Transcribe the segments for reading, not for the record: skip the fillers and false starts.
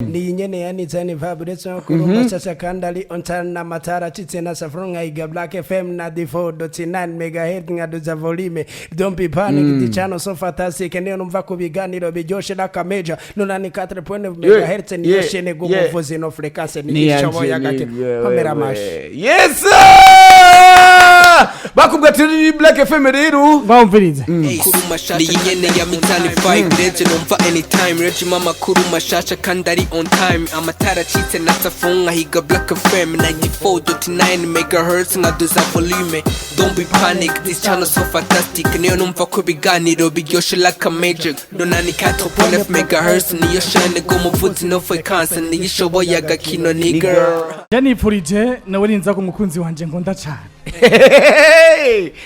ni nyene yanitsani vibration kurumba sasa kandali ontana matara chitsena safronga iga Black FM na 4.9 MHz ngaduza volume. Don't be panic, the channel so fantastic and numva ku biganiro bijoshe la kameja nonani 4.9 MHz ni yoshene go muvuzi no frequency ni shobo yakake kamera mash. Yes bakubwa tiri Black FM rero bamvirize kuruma shasha nyene ya mitani 5 leje numva anytime reje mama kuruma shasha kandari on time amatara chitse natafunga higa Black FM 94.9 MHz ngaduza volume. Don't be panic, this channel so fantastic niyo numva ko biganiro biryoshe like magic nonani 4.9 MHz niyo shane go muvuzi no frequency niyo shobo yagakino nigga yani purije nawe ninza ko mukunzi wanje nkunda cyane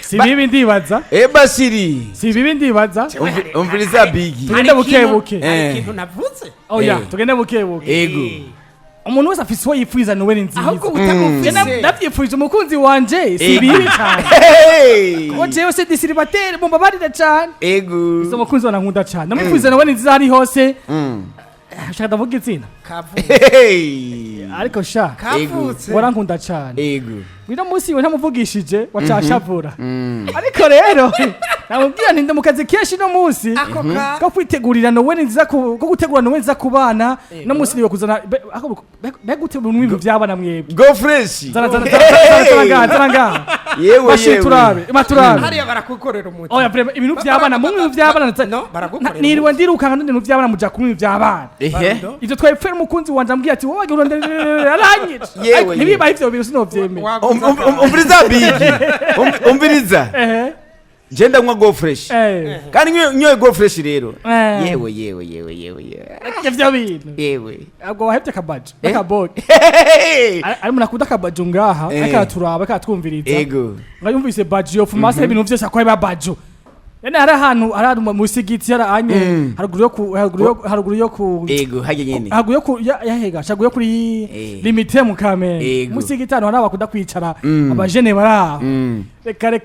si bibi ndibaza basiri si bibi ndibaza umviriza bigi tugende bukebuke ikintu navuze oya tugende bukebuke ego umuntu wese afise uwo yifuza Noel nziza ahubwo utamufise ndavyifuje umukunzi wanje si bibi cyane ko jewe se disiribatere bomba barira cyane ego izo mukunzi wana nkunda cyane namwifuza Noel nziza hari hose shaka ndavuga izina ariko sha kavutse warankunda cyane ego wino musi we ntamuvugishije wacashavura ariko rero namubwira nti ndamukaze keshi no musi ko kwitegurira Noel nziza ko gutegura Noel nziza kubana no musi niwe kuzana gutegura ibintu byabana mwebwe go fresh zana yewe turabe hariya barakukorera umuti oya prema ibintu byabana mu bintu byabana no baragukorera nirwa ndiruka kandi ibintu byabana muja kumwe byabana ivyo twepfera umukunzi wanje ambwiye ati wowe aranyira nibiba ivyo bintu sinovyemera umviriza bigi umviriza Jenda ngwa go fresh kandi nyoye go fresh rero yewe ivyo bintu yewe agwa wahebye kabaje akaboge ari munakuda kabaje ngaha akaturaba akatwumviriza ego ngayumvise baje yo fumasa ibintu vyose akweba bajo yana hari ahantu ari musigiti yara anye haruguru yo ku ego haje nyene haruguru yo ku yahega shaguye kuri limite mu kamera musigiti hano n'abakuda kwicara abajene bara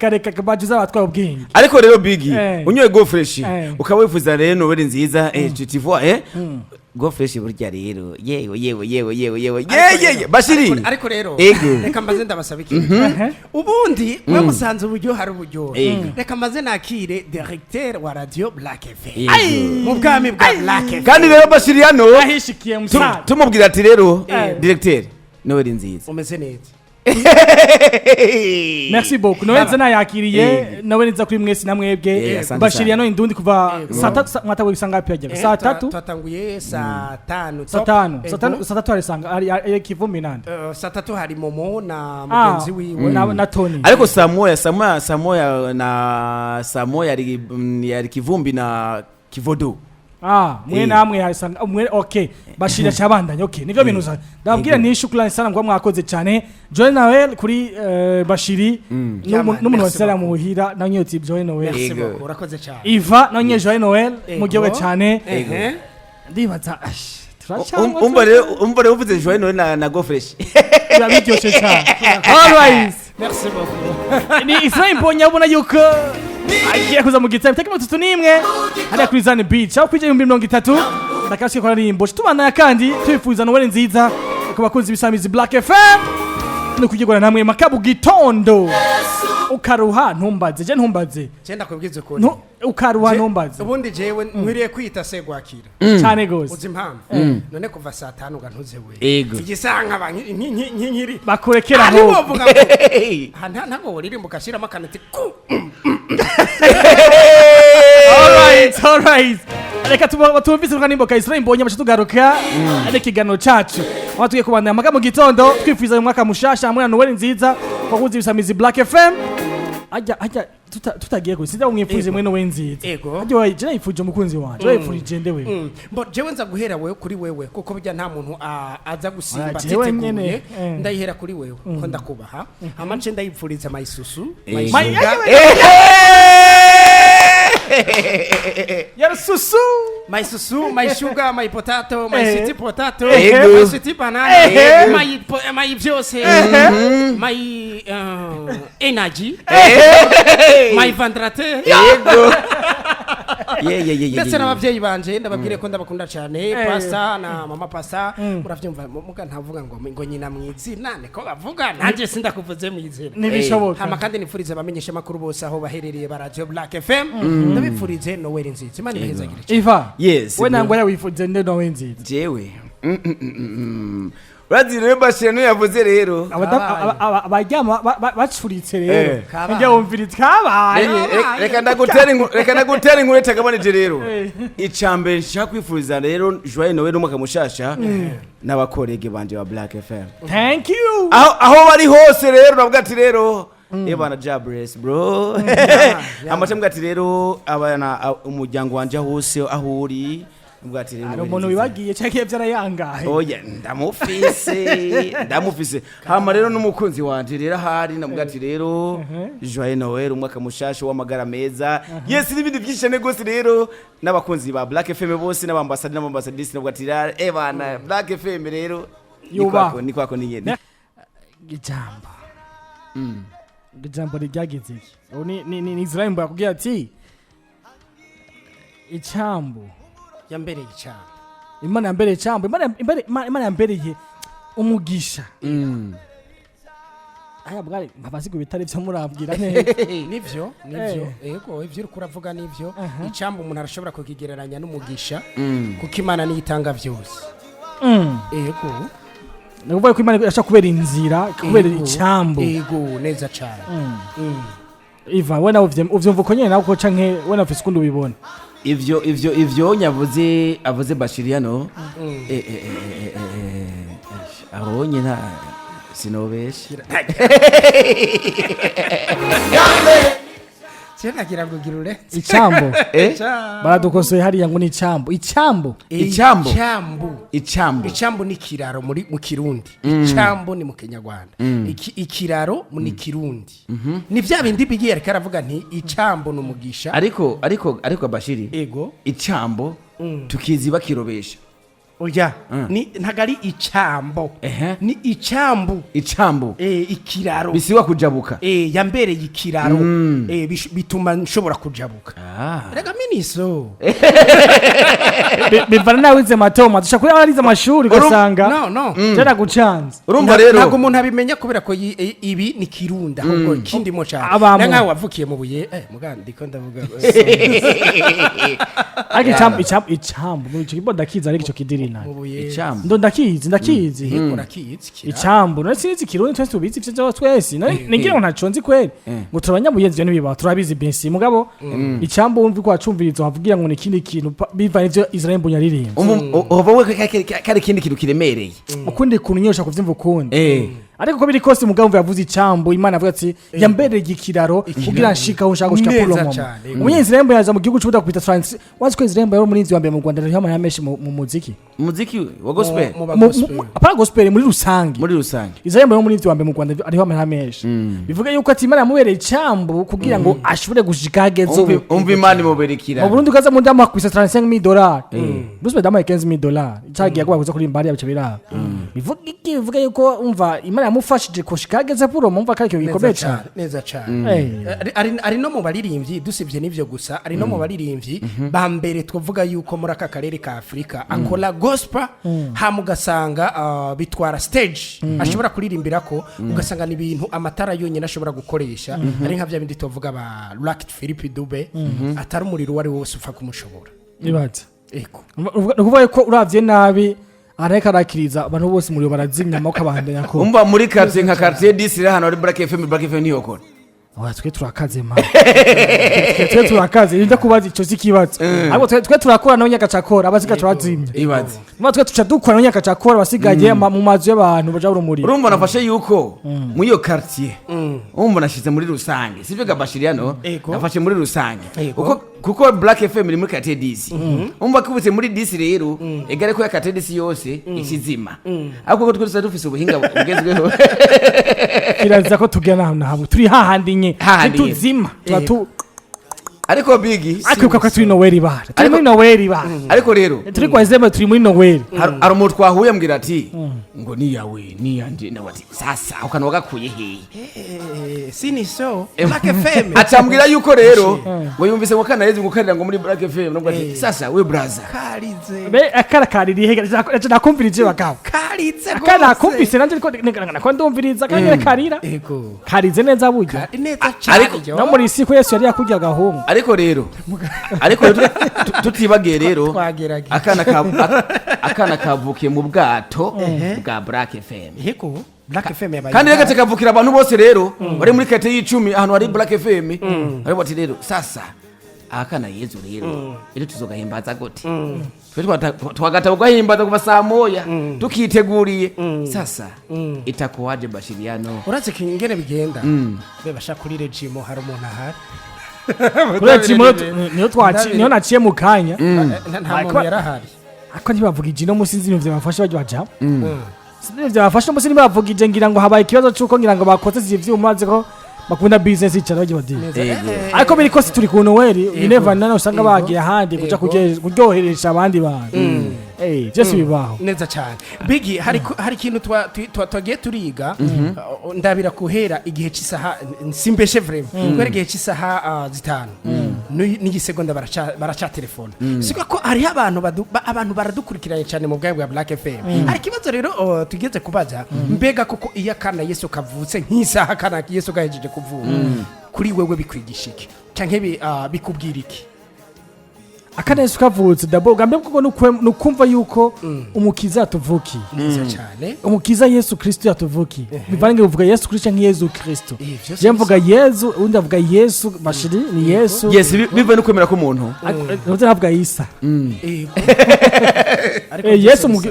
reka kabaje zabatwaye ubwenge ariko rero bigi unyoye go fresh ukaba wifuza rero Noel nziza tutivoi go fresh burya rero yewe bashiri ariko rero ego reka mbaze ndabasaba ikintu ubundi mwe musanze uburyo hari uburyo reka mbaze nakire directeur wa radio Black FM mu bwami bwa Black FM kandi rero bashiri hano ahishikiye musana tumubwira ati rero directeur Noel nziza umeze neza merci beaucoup Noel nziza yakiriye Noel nziza kuri mwese namwebwe bashiriya no indundi kuva saa 3 mwata wisanga pyaje saa 3 twatanguye saa 5 saa 3 arisanga ari kivumbi nande saa 3 hari momo na mugenzi wiwe na Tony ariko saa moya yari kivumbi na kivodo mwe namwe harisanga mwe okay bashira cyabandanye okay nivyo bintu ndabwira ni shukrani sana ngo mwakoze cyane Joy Noel kuri bashiri n'umuntu wasara mu hira na nyoti Joy Noel urakoze cyane Iva na nye Joy Noel mujyewe cyane ndibaza umva uvuze Joy Noel na go fresh yabiryoshe cyane always merci beaucoup ni Israel Mbonya ubona yuko agiye kuza mu gitabo tekimo tutunimwe hariya kuri Zane Beach aho kwije 2030 ndakashye kwa rimbo tubana kandi twifuza Noel nziza ku bakunzi bisamizi Black FM no kugigora namwe makabu gitondo ukaruha ntumbaze cyenda kubwiza ko ukaruha ntumbaze ubundi jewe nkwiriye kwita se gwakira cyane gose uzi impamvu none kuva saa 5 gantuze we igisanga abankinkiri bakurekera ho ntago woririmba ukashira makanati all right reka tumvise ukanimbo ka Israel Mbonya bashitugaruka ari kigano cacu watuye kubandanya amagamo gitondo twifuza mu mwaka mushasha muri Noel nziza bakuzi bisamizi Black FM ajya tutagiye ko sinda umwifuze mwe Noel nziza ajya waje yifuje umukunzi wanje yifuje ndewe mbo jewe nza guhera wewe kuri wewe kuko bijya nta muntu aza gusimba titeguye ndayihera kuri wewe ko ndakubaha amanje ndayipfuriza mayisusu Yarsusu my susu, my sugar, my potato, my sweet potato, my sweet banana, my vyose, my energy, my vendrate. ndetse n'abavyeyi banje ndababwire ko ndabakunda cyane pasta na mama pasta uravyumva muga ntavuga ngo nyina mwizina niko bavuga nanje sindakuvuze mwizina nibishoboka hama kandi nifurize bamenyesha makuru bose aho baherereye ba Radio Black FM ndabifurize Noel nziza imana ihezagire Iva yes we nangwa yawifuze Noel nziza jewe Radire basheno yavuze rero abajyama bacuritse rero njye wumviritse kabaye reka ndagutera inkuru tagabanije rero icambe nshaka kwifuriza rero Joyeux Noel umwaka mushasha n'abakorege banje ba Black FM thank you aho bari hose rero navuga ati rero ebana Jabress bro amacambwa ati rero abana umuryango wanje hose aho uri ubwati rero umuntu wibagiye cyake byarayangaye oya ndamufise hama rero n'umukunzi wanje rero hari namugati rero Joyeux Noel umwaka mushasha w'amagara meza yes n'ibindi byishane gose rero n'abakunzi ba Black FM bose n'abambassadors nabwati rero ebana Black FM rero ni kwako ni yene ijambo ryagize iki ni Israel mba kugira ati icambo yambereye cyane imana yambereye cyambo imana yambereye umugisha aya bwari mbabazi ku bitari byo murabwira neza nivyo yego ivyo uri kuravuga nivyo icambo umuntu arashobora kukigereranya n'umugisha kuko imana niyitanga byose yego navuga ko imana irashaka kubera inzira kubera icambo yego neza cyane Iva we nawe uvyumva uko nyene nawe ko canke we nafise kundi ubibona ivyo nyavuze Bashiriano abonye nta sinobesha cyenda kiragugirure icambo baradukosoye hariya ngo ni icambo ni kiraro mu Kirundi icambo ni mu Kinyarwanda ikiraro ni Kirundi ni bya bindi bigiye ariko aravuga nti icambo n'umugisha ariko Bashiri ego icambo tukizi bakirobesha oya ni ntagari icambo ni icambu ikiraro bisiwa kujabuka yambereye ikiraro bituma nshobora kujabuka rega miniso bivana nawe ize matoma dushaka kuri abarize amashuri gasanga jera gucanza urumva rero ntago umuntu abimenya kubera ko ibi ni Kirunda ahubwo kindi mo cyane nanga wavukiye mu buye mugandi ko ndavuga ari icambo mu cyo kiboda kiza ari cyo kidiri icambo ndo ndakizi icambo no sinzi Kirundi twese tubizi ivyo twese ningira ngo ntaconzi kweli ngo turabanyamuyenzi byo nibiba turabizi bensi mugabo icambo wumva ko acumvirizo havugira ngo ni kindi kintu biva ivyo Israel Mbunya ririmba uvuwe kare kindi kintu kiremereye ukundi kuntu nyosha kuvyumva ukundi ariko ko biri kose mugabo yavuze icambo imana avuga ati yambereye igikiraro kugira nshika aho nshaka gushika Polo mama Israel Mbunya yaza mu gihugu cy'ubuda kupita France wazi ko Israel Mbunya yari umurinzi wa mbere mu Rwanda rero amara menshi mu muziki wa gospel apara gospel muri rusangi Israel Mbunya umurinzi wa mbere mu Rwanda ariho amara menshi bivuga yuko ati imana yamubereye icambo kugira ngo ashobore gushika hagezo umva imana imuberekira mu Burundi kaza mu ndama kwisa $35,000 Bruce ndama $15,000 cyagiye agwa kuza kuri mbari yabice biraba bivuga yuko umva imana yamufashije kushika hageze Polo mumva kariko gikomeye cyane neza cyane ari no mu baririmbyi dusibye nivyo gusa ari no mu baririmbyi ba mbere twavuga yuko muri aka karere ka Afrika akola gospel hamugasanga bitwara stage ashobora kuririmbira ko ugasanga ni ibintu amatara yonyine ashobora gukoresha ari nka bya bindi tuvuga ba Lucky Philippe Dube atari umuriro wari wose upfa kumushobora nibaza eko nukuvuga ko uravye nabi areka rakiriza abantu bose muri barazimya amako abandanya ko umva muri quartier nka quartier 10 rero hano ari Black FM niyo kora twe turakaze ma twe turakaze nda kubaza icyo zikibaza ahubwo twe turakora nawe nyakacakora abasigaye turazimye ibaze twe tuca dukora nawe nyakacakora basigaye mu mazu y'abantu baja urumuri urumva nafashe yuko mu iyo quartier umva nashize muri rusange sivyo gabashiriano nafashe muri rusange kuko Black FM iri muri quartier 10 umva kubutse muri 10 rero egare ko ya quartier 10 yose ikizima ahubwo ko twese dufise ubuhinga bugezweho kiraza ko tugena naho turi hahandi tuzima ariko bigi ariko ko turi Noel bara turi muri Noel bara ariko rero turi kwa Zema turi muri Noel hari umuntu twahuye ambwira ati ngo ni yawe ni yanje nawe ati sasa ukanwa gakuye he sini so Black FM atambwira yuko rero ngo yumvise ngo kana yezi gukarira ngo muri Black FM nabwo ati sasa we brother karize be akarakarira ihe nakumvirije bakaba karize akana kumvise nanje ko ndumviriza kandi karira ego karize neza buryo neza cyane no muri isi ko Yesu yari yakujya gahungu ariko rero tutibagiye rero akana kavukiye mu bwato bwa Black FM ego Black FM yabaye kandi reka tekavukira abantu bose rero bari muri kate y'icumi ahantu hari Black FM bari bati rero sasa akana Yezu rero iri tuzogahimbaza gute twagata ugahimbaza kuva saa moya tukiteguriye sasa itakuwaje Bashiriano uraze kingene bigenda bebasha kuri regimo hari umuntu ahari kuri regimo niyo naciye mu kanya nta muntu yarahari ako ntibavuga ijino musinzi ibintu byabafasha bajya bajamo sinzi byabafasha musinzi bavuga ije ngira ngo habaye ikibazo cyuko ngira ngo bakoze ivyuma maze ko bakunda business icara bajya badi ariko biri ko turi ku Noel you never know usanga bagiye ahandi kuja kuryoheresha abandi bantu Jesse bibaho neza cyane bigi hari ikintu twagiye turiga ndabira kuhera igihe cy'isaha simbeshe vraiment kwera igihe cy'isaha zitanu n'igisegonda baracha telefone siko ko ari abantu baradukurikiranye cyane mu bwawe bwa Black FM hari kibazo rero tugeze kubaza mbega kuko iya kana Yesu kavutse nk'isaha kana Yesu gahejeje kuvuka kuri wewe bikwigisha iki canke bikubwira iki akana Yesu kavutse dabo gambe kuko nukumva yuko umukiza atuvuki neza cyane umukiza Yesu Kristo yatuvuki bivange uvuga Yesu Kristo nki Yesu Kristo je mvuga Yesu undi avuga Yesu bashiri ni Yesu yes bive no kwemera ko umuntu undi avuga Isa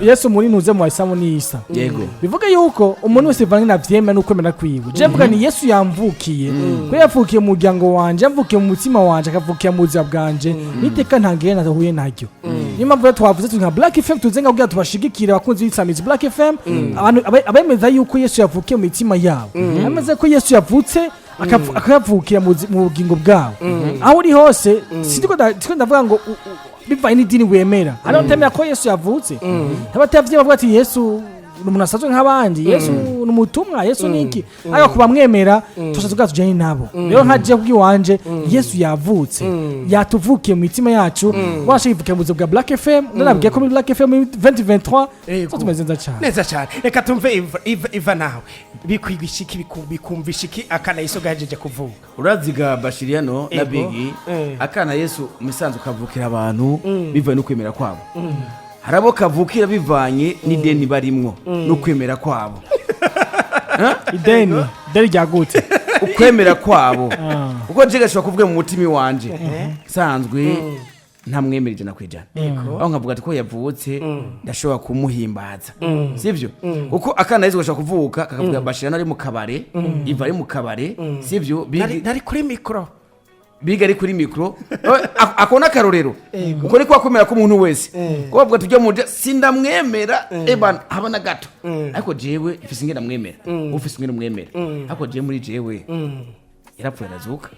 Yesu muri nuze mu Isa ni Isa yego bivuga yuko umuntu wese vange navyemera no kwemera kwiwe je mvuga ni Yesu yamvukiye ko yavukiye mu muryango wanje amvukiye mu mutima wanje akavukiye mu buzima bwanje niteka ntangena nahuye naryo niyo mpamvu twavuze turi nka Black FM tuzenga kugira tubashigikire abakunzi b'Isamizi Black FM abantu abemeza yuko Yesu yavukiye mu mitima yabo ameze ko Yesu yavutse akavukira mu bugingo bwawe aho uri hose siko ndavuga ngo biva n'idini wemera hano temera ko Yesu yavutse abatavye bavuga ati Yesu umuntu asazo nk'abandi Yesu numutumwa Yesu niki ayo kuba mwemera tushaze tujanye nabo rero nkaje kubwiwanje Yesu yavutse yatuvukiye mu mitima yacu washe ivuke mu bwa Black FM nabwiye ko muri Black FM 2023 so tumezenza cyane neza cyane reka tumve iva nawe bikwigishiki bikumvishiki akana Yesu gahejeje kuvuka uraziga Bashiriano na Bigi akana Yesu misanzu kavukira abantu bivaye no kwemera kwabo harabo kavukira bivanye n'ideni barimwo no kwemera kwabo ideni ryagutse ukwemera kwabo uko je gashobora kuvuga mu mutima wanje sanzwe ntamwemerije na kwijana aho nkavuga ati ko yavutse ndashobora kumuhimbaza sivyo uko akana Yesu gashobora kuvuka kakavuga Bashirana ari mu kabare iva ari mu kabare sivyo nari kuri micro biga ari kuri micro akona karorero uko niko akomera ko umuntu wese ko bavuga tujya mu sindamwemera ebana habana gato ariko jewe ifise ngenda mwemera ufise ngenda mwemera ariko jewe muri jewe yarapfuye arazuka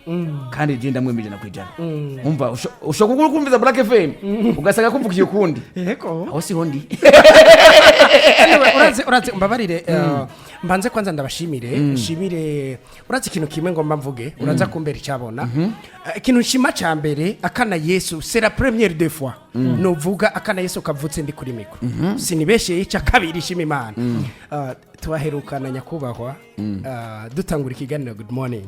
kandi je ndamwemeje na kwijana umva ushobora kumviza Black FM ugasanga kuvukiye ukundi yego aho siho ndi uraze mbabarire mbanze kwanza ndabashimire nshimire uraze ikintu kimwe ngo mvuge uraza kumbera icyabona ikintu nshima ca mbere akana Yesu c'est la première deux fois novuga akana Yesu kavutse ndi kuri miko sinibeshye ica kabiri shima Imana tubaherukana nyakubahwa dutangura ikiganiro good morning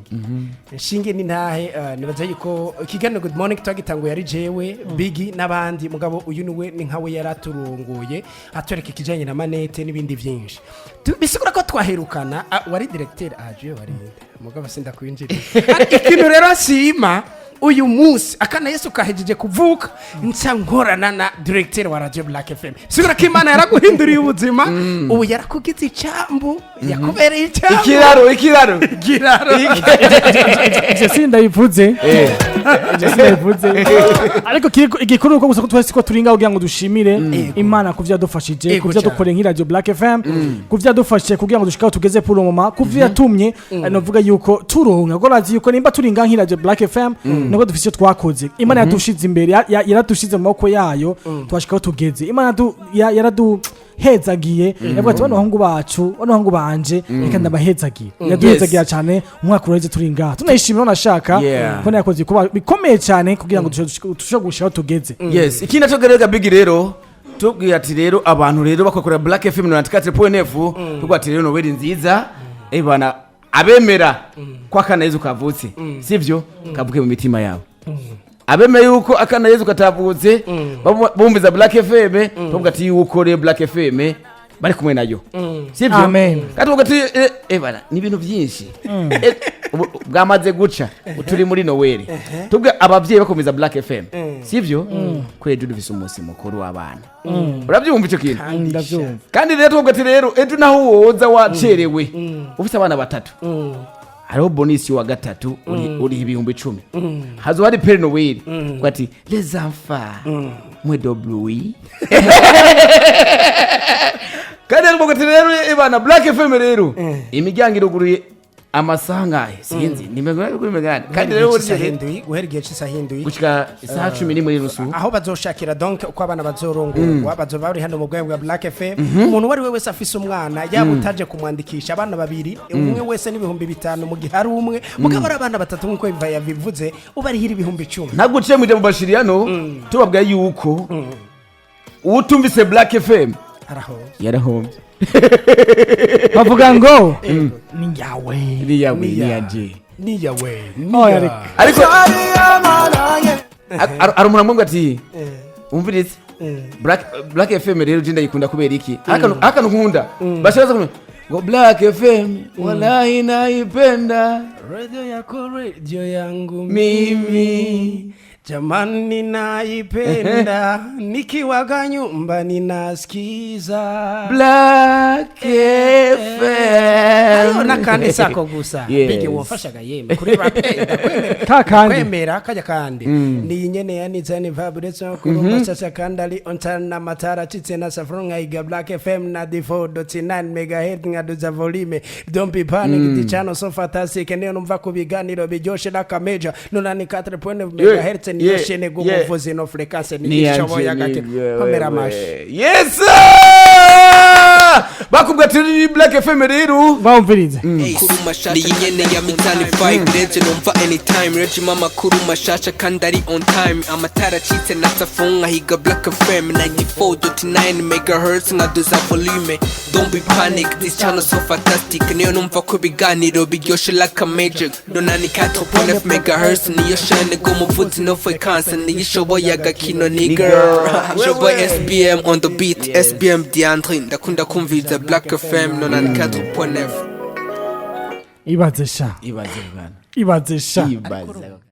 shinge ni ntahe nibaza yuko ikiganiro good morning twagitanguye ari jewe Bigi n'abandi mugabo uyu niwe ni nkawe yaraturunguye atwereka ikijanye na manete n'ibindi byinshi bisigura ko twaherukana wari directeur aje wari mugabo sinda kwinjira ikintu rero sima uyu munsi akana Yesu kahejeje kuvuka nca nkorana na directeur wa Radio Black FM sigura ko Imana yaraguhinduriye ubuzima ubu yarakugize icambu yakubereye icambu ikiraro je sinda bivuze ariko igikuru uko gusa twese ko turinga kugira ngo dushimire Imana kuvya dufashije kuvya dukore nki Radio Black FM kuvya dufashije kugira ngo dushikaho tugeze pour le moment kuvya tumye novuga yuko turonka gorazi yuko nimba turinga nki Radio Black FM niko dufise icyo twakoze imana yadushize imbere yaradushize mu maboko yayo twashikaho tugeze imana yaraduhezagiye yavuga ati bano bahungu bacu bano bahungu banje reka ndabahezagiye yaduhezagira cyane umwaka uraheze turi ngaha tunayishimira nashaka ko yakoze kuba bikomeye cyane kugira ngo dushobore gushikaho tugeze yes ikindi naco gerega big rero tubwiye ati rero abantu rero bakakora Black FM 94.9 tubwiye ati rero Noel nziza bana abemera kwa kana Yezu kavutse sivyo kavuke mu mitima yabo abemeye yuko akana Yezu katavutse bumviza Black FM tubwiye ati yuko re Black FM bari kumwe nayo sivyo amen katuvuga ati bana ni ibintu byinshi bwamaze guca turi muri Noel tubwe abavyeyi bakomeza Black FM sivyo kweje dufise umunsi mukuru w'abana urabyumva icyo kintu kandi rero tubwe ati rero ejo naho woza wacerewe ufite abana batatu hariho bonus wa gatatu uri ibihumbi 10 hazo hari Père Noel ati les enfants moi doblui kandi rero bana Black FM rero imiryango iruguruye amasangahe sinzi nimegana kandi rero guhergiye cy'isahindwi gushika isaha 10 muri rusu aho bazoshakira donc uko abana bazorongorwa bazoba bari hano mu bwenge bwa Black FM umuntu wari wese afise umwana yabutaje kumwandikisha abana babiri umwe wese n'ibihumbi 5 mu gihe ari umwe mugabo ari abana batatu nkuko yabivuze ubari hiri ibihumbi 10 naguciye mu bashiriyano tubabwaye yuko utumvise Black FM yarahombye bavuga ngo ni yawe ariko ari umuntu ati umvirize Black FM rero jinda yikunda kubera iki akantu nkunda bashaza ngo Black FM wallahi naipenda radio yangu mimi jamani naipenda nikiwaga nyumba ninasikiza Black FM ayo nakandi sako gusa bige wofashaga yeme kuri rap kwemera kajya kandi ni nyene yanitse ni vibration kurumba sasa kandali ontana matara chitse na safronga iga Black FM na 4.9 MHz ngaduza volume don't be panic the channel so fantastic neo numva ku biganiro bijoshe la kameja nona ni 4.9 MHz niyo shene gumuvuzi no frequency ni ishobo yagati kamera mash yes bakubwa tiri Black FM rero bamvirize kuruma shasha ni nyene ya mitani 5 legend umva anytime reji mama kuruma shasha kandari on time amatara chitse natafunga higa Black FM 94.9 MHz ngaduza volume don't be panic this channel so fantastic niyo numva ko biganiro biryoshe like a magic donani 4.9 MHz niyo shane gumuvuzi no frequency niyo shobo yagakino nigga shobo SBM on the beat SBM Diandre ndakunda kumviriza Black FM 94.9 ibaze sha ibaze